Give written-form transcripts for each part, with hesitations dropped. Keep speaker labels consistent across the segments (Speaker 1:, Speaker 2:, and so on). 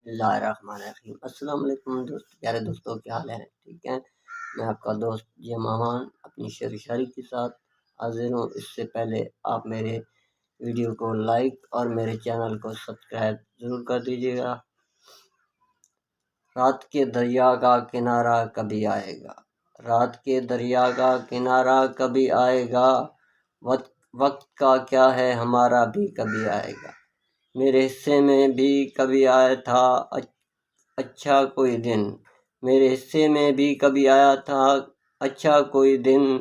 Speaker 1: बिस्मिल्लाहिर्रहमानिर्रहीम। अस्सलाम वालेकुम दोस्त, प्यारे दोस्तों, क्या हाल है? ठीक है। मैं आपका दोस्त जमामान अपनी शेर शायरी के साथ हाजिर हूँ। इससे पहले आप मेरे वीडियो को लाइक और मेरे चैनल को सब्सक्राइब ज़रूर कर दीजिएगा। रात के दरिया का किनारा कभी आएगा, रात के दरिया का किनारा कभी आएगा, वक्त का क्या है हमारा भी कभी आएगा। मेरे हिस्से में भी कभी आया था अच्छा कोई दिन, मेरे हिस्से में भी कभी आया था अच्छा कोई दिन,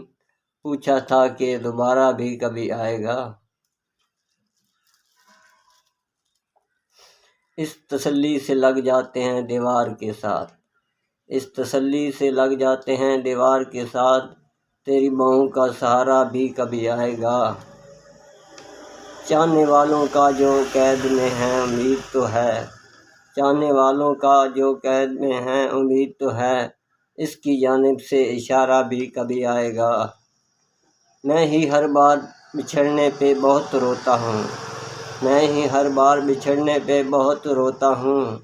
Speaker 1: पूछा था कि दोबारा भी कभी आएगा। इस तसल्ली से लग जाते हैं दीवार के साथ, इस तसल्ली से लग जाते हैं दीवार के साथ, तेरी बाहों का सहारा भी कभी आएगा। चाहने वालों का जो कैद में है उम्मीद तो है, चाहने वालों का जो कैद में है उम्मीद तो है, इसकी जानिब से इशारा भी कभी आएगा। मैं ही हर बार बिछड़ने पे बहुत रोता हूँ, मैं ही हर बार बिछड़ने पे बहुत रोता हूँ,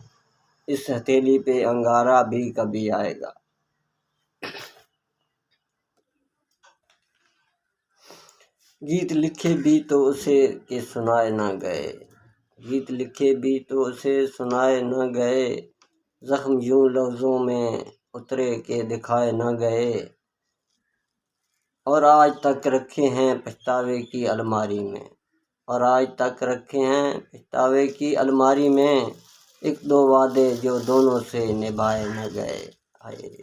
Speaker 1: इस हथेली पे अंगारा भी कभी आएगा। गीत लिखे भी तो उसे के सुनाए ना गए, गीत लिखे भी तो उसे सुनाए न गए, जख्म यूं लफ्ज़ों में उतरे के दिखाए न गए, और आज तक रखे हैं पछतावे की अलमारी में, और आज तक रखे हैं पछतावे की अलमारी में, एक दो वादे जो दोनों से निभाए न गए। आए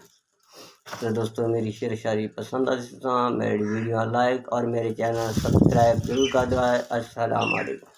Speaker 1: तो दोस्तों, मेरी शेर शायरी पसंद आती है तो मेरी वीडियो लाइक और मेरे चैनल सब्सक्राइब जरूर कर दो। अस्सलाम वालेकुम।